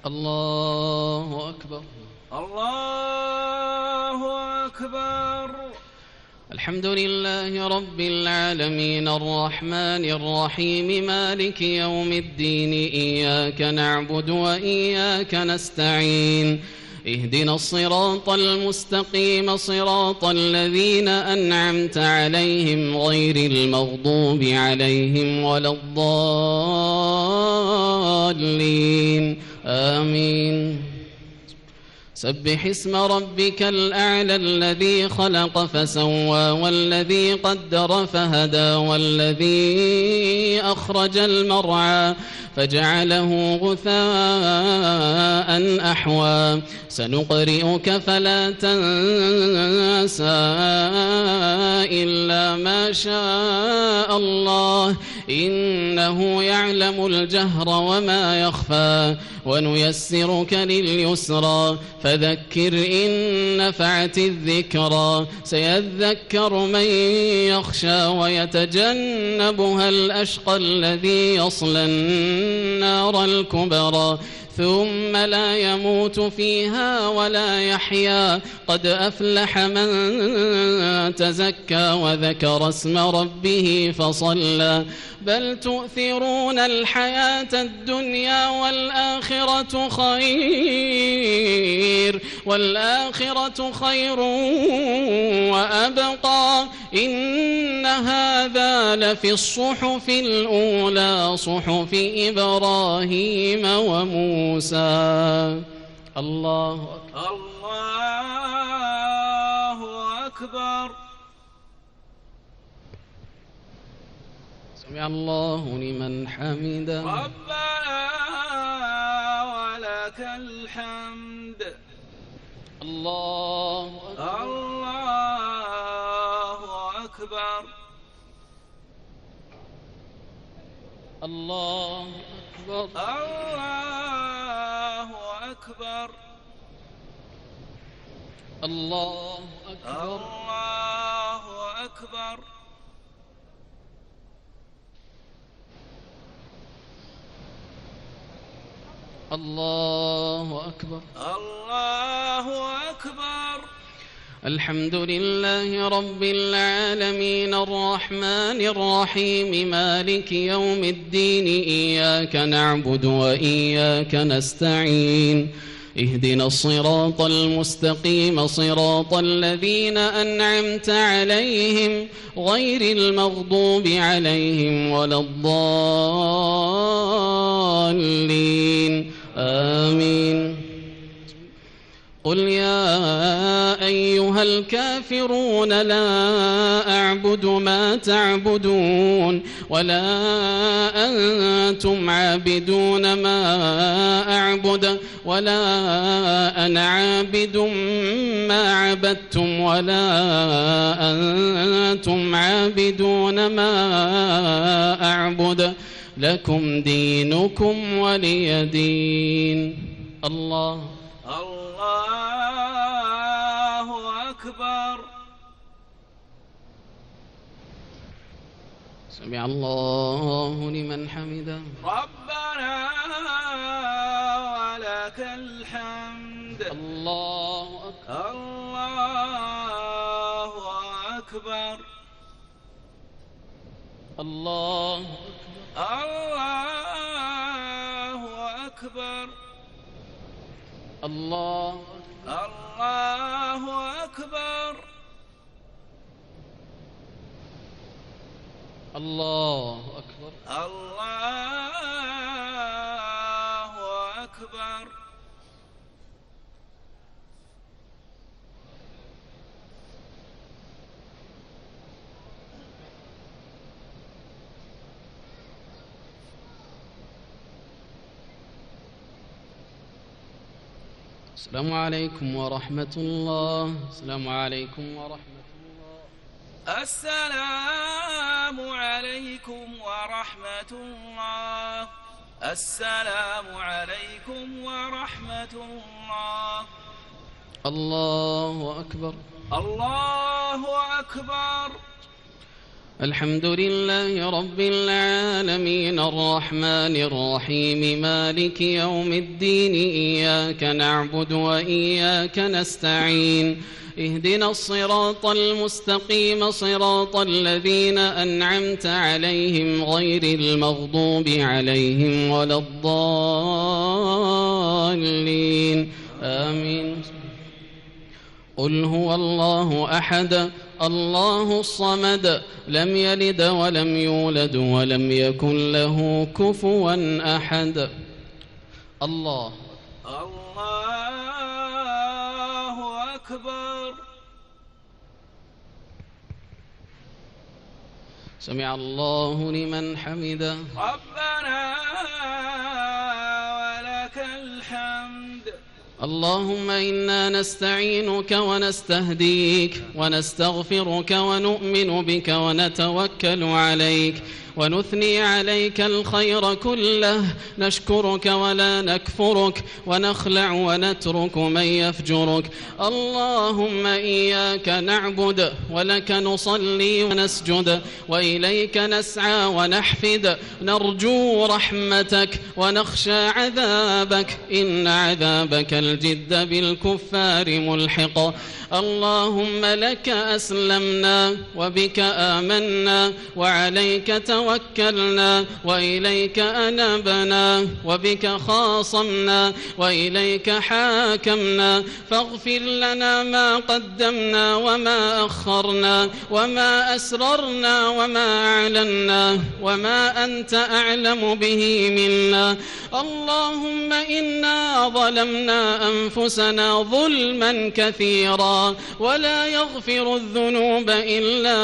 الله أكبر. الله أكبر. الحمد لله رب العالمين الرحمن الرحيم مالك يوم الدين إياك نعبد وإياك نستعين اهدنا الصراط المستقيم صراط الذين أنعمت عليهم غير المغضوب عليهم ولا الضالين آمين. سبح اسم ربك الأعلى الذي خلق فسوى والذي قدر فهدى والذي أخرج المرعى فجعله غثاء أحوى سنقرئك فلا تنسى إلا ما شاء الله إنه يعلم الجهر وما يخفى ونيسرك لليسرى فذكر إن نفعت الذكرى سيذكر من يخشى ويتجنبها الأشقى الذي يصلى النار الكبرى ثم لا يموت فيها ولا يحيا قد أفلح من تزكى وذكر اسم ربه فصلى بل تؤثرون الحياة الدنيا والآخرة خير وأبقى إن هذا لفي الصحف الأولى صحف إبراهيم وموسى. الله أكبر. الله أكبر. سمع الله لمن حمده. ربنا ولك الحمد. الله أكبر. الله أكبر. الله أكبر. الله أكبر. الله أكبر. الله أكبر. الله أكبر. الله أكبر. الحمد لله رب العالمين الرحمن الرحيم مالك يوم الدين إياك نعبد وإياك نستعين اهدنا الصراط المستقيم صراط الذين أنعمت عليهم غير المغضوب عليهم ولا الضالين آمين. قل يا أيها الكافرون لا أعبد ما تعبدون ولا أنتم عابدون ما أعبد ولا أنا عابد ما عبدتم ولا أنتم عابدون ما أعبد لكم دينكم ولي دين. الله الله أكبر. سمع الله لمن حمده. ربنا ولك الحمد. الله أكبر. الله أكبر. الله أكبر. الله الله أكبر. الله أكبر. الله أكبر. السلام عليكم ورحمة الله. السلام عليكم ورحمة الله. السلام عليكم ورحمة الله. السلام عليكم ورحمة الله. الله أكبر. الله أكبر. الحمد لله رب العالمين الرحمن الرحيم مالك يوم الدين إياك نعبد وإياك نستعين اهدنا الصراط المستقيم صراط الذين أنعمت عليهم غير المغضوب عليهم ولا الضالين آمين. قل هو الله أحد الله الصمد لم يلد ولم يولد ولم يكن له كفوا أحد. الله أكبر. سمع الله لمن حمده. ربنا ولك الحمد. اللهم إنا نستعينك ونستهديك ونستغفرك ونؤمن بك ونتوكل عليك ونثني عليك الخير كله، نشكرك ولا نكفرك ونخلع ونترك من يفجرك. اللهم إياك نعبد ولك نصلي ونسجد وإليك نسعى ونحفد، نرجو رحمتك ونخشى عذابك، إن عذابك الجد بالكفار ملحق. اللهم لك أسلمنا وبك آمنا وعليك توكلنا وإليك أنبنا وبك خاصمنا وإليك حاكمنا، فاغفر لنا ما قدمنا وما أخرنا وما أسررنا وما أعلنا وما أنت أعلم به منا. اللهم إنا ظلمنا أنفسنا ظلما كثيرا ولا يغفر الذنوب إلا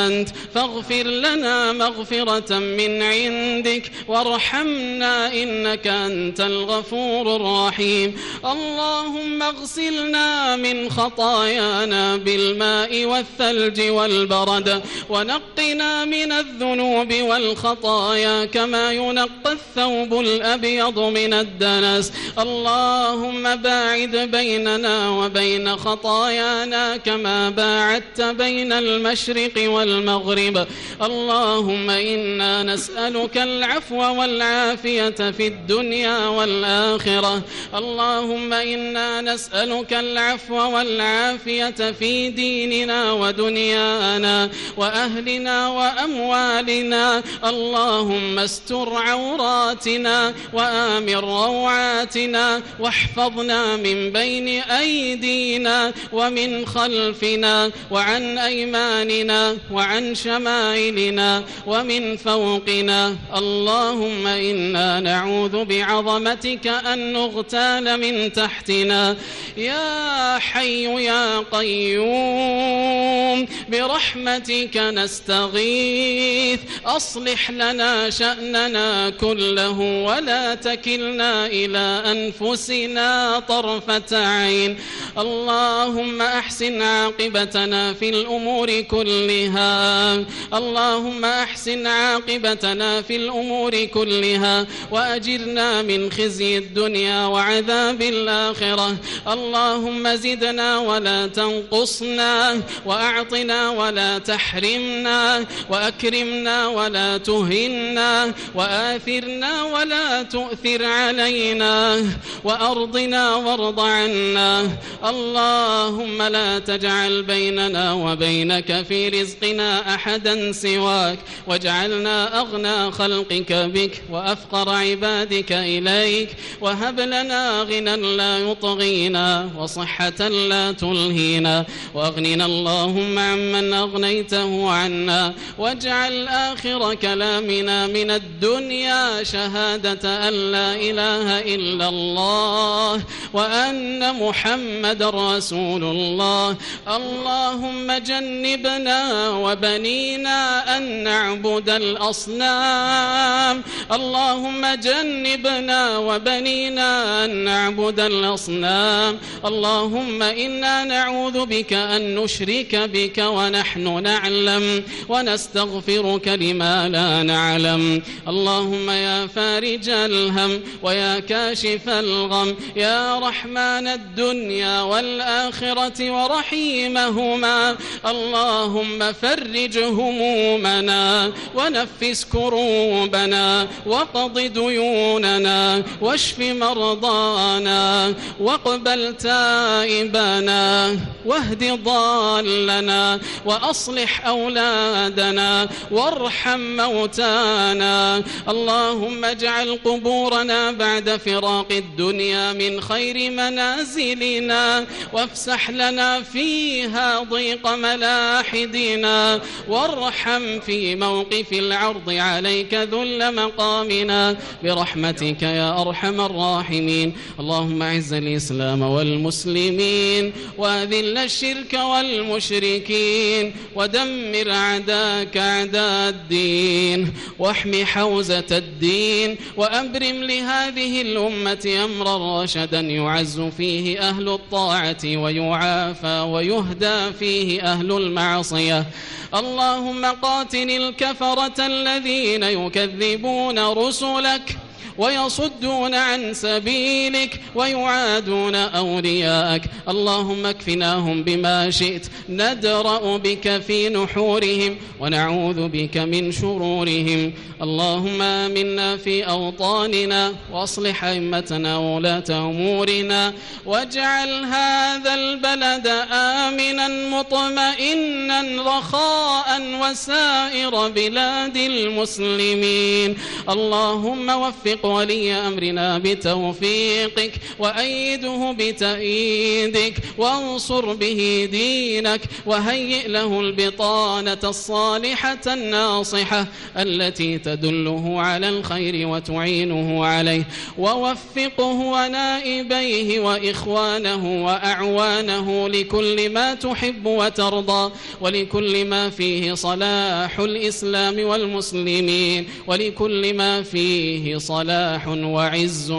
أنت، فاغفر لنا مغفرة من عندك وارحمنا إنك أنت الغفور الرحيم. اللهم اغسلنا من خطايانا بالماء والثلج والبرد، ونقنا من الذنوب والخطايا كما ينقى الثوب الأبيض من الدنس. اللهم باعد بيننا وبين خطايانا كما باعدت بين المشرق والمغرب. اللهم إنا نسألك العفو والعافية في الدنيا والآخرة. اللهم إنا نسألك العفو والعافية في ديننا ودنيانا وأهلنا وأموالنا. اللهم استر عوراتنا وآمن روعاتنا، واحفظنا من بين أيدينا ومن خلفنا وعن أيماننا وعن شمائلنا ومن فوقنا. اللهم إنا نعوذ بعظمتك أن نغتال من تحتنا. يا حي يا قيوم برحمتك نستغيث، أصلح لنا شأننا كله ولا تكلنا إلى أنفسنا طرفة عين. اللهم أحسن عاقبتنا في الأمور كلها. اللهم أحسن عاقبتنا في الأمور كلها وأجرنا من خزي الدنيا وعذاب الآخرة. اللهم زدنا ولا تنقصنا، وأعطنا ولا تحرمنا، وأكرمنا ولا تهنا، وآثرنا ولا تؤثر علينا، وأرضنا وارض عنا. اللهم لا تجعل بيننا وبينك في رزقنا أحدا سواك، واجعلنا أغنى خلقك بك وأفقر عبادك إليك، وهب لنا غنى لا يطغينا وصحة لا تلهينا، وأغننا اللهم عمن أغنيته عنا، واجعل آخر كلامنا من الدنيا شهادة أن لا إله إلا الله وأن محمد رسول الله. اللهم جنبنا وبنينا أن نعبد الأصنام. اللهم جنبنا وبنينا أن نعبد الأصنام. اللهم إنا نعوذ بك أن نشرك بك ونحن نعلم، ونستغفرك لما لا نعلم. اللهم يا فارج الهم ويا كاشف الغم، يا رحمن الدنيا والآخرة ورحيمهما، اللهم فرج همومنا ونفس كروبنا وقض ديوننا واشف مرضانا واقبل تائبنا واهد ضالنا وأصلح أولادنا وارحم موتانا. اللهم اجعل قبورنا بعد فراق الدنيا من خير منازلنا، وافسح لنا فيها ضيق ملاحدنا، وارحم في موقف العرض عليك ذل مقامنا برحمتك يا أرحم الراحمين. اللهم اعز الإسلام والمسلمين وأذل الشرك والمشركين ودمر أعداءك أعداء الدين واحم حوزة الدين، وأبرم لهذه الأمة أمرا رشدا يعز فيه أهل الطاعة ويعافى ويهدى فيه أهل المعصية. اللهم قاتل الكفرة الذين يكذبون رسلك ويصدون عن سبيلك ويعادون أولياءك. اللهم اكفناهم بما شئت، ندرأ بك في نحورهم ونعوذ بك من شرورهم. اللهم آمنا في أوطاننا وأصلح أئمتنا وولاة أمورنا، واجعل هذا البلد آمنا مطمئنا رخاء وسائر بلاد المسلمين. اللهم وفق ولي أمرنا بتوفيقك وأيده بتأييدك، وانصر به دينك، وهيئ له البطانة الصالحة الناصحة التي تدله على الخير وتعينه عليه، ووفقه ونائبيه وإخوانه وأعوانه لكل ما تحب وترضى، ولكل ما فيه صلاح الإسلام والمسلمين، ولكل ما فيه صلاح وعز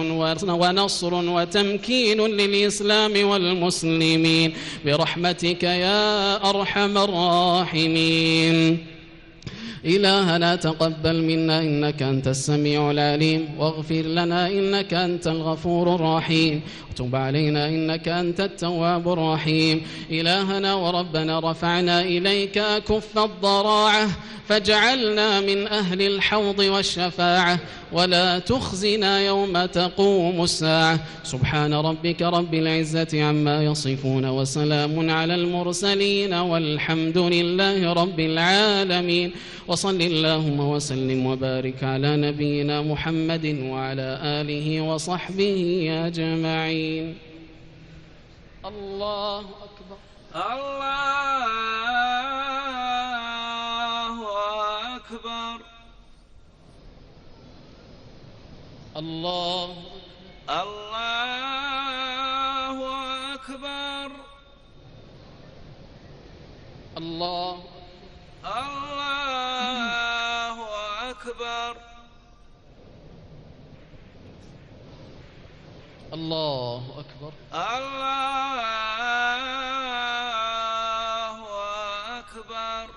ونصر وتمكين للإسلام والمسلمين برحمتك يا أرحم الراحمين. إلهنا تقبل منا إنك أنت السميع العليم، واغفر لنا إنك أنت الغفور الرحيم، وتب علينا إنك أنت التواب الرحيم. إلهنا وربنا رفعنا إليك كف الضراعة، فاجعلنا من أهل الحوض والشفاعة، ولا تخزنا يوم تقوم الساعة. سبحان ربك رب العزة عما يصفون، وسلام على المرسلين، والحمد لله رب العالمين. وصل اللهم وسلم وبارك على نبينا محمد وعلى آله وصحبه أجمعين. الله أكبر. الله أكبر. الله أكبر. الله أكبر. الله أكبر. الله أكبر.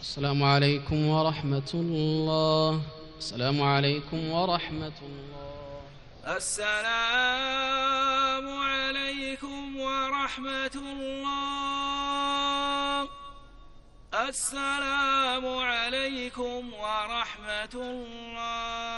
السلام عليكم ورحمة الله. السلام عليكم ورحمة الله. السلام عليكم ورحمة الله. السلام عليكم ورحمة الله.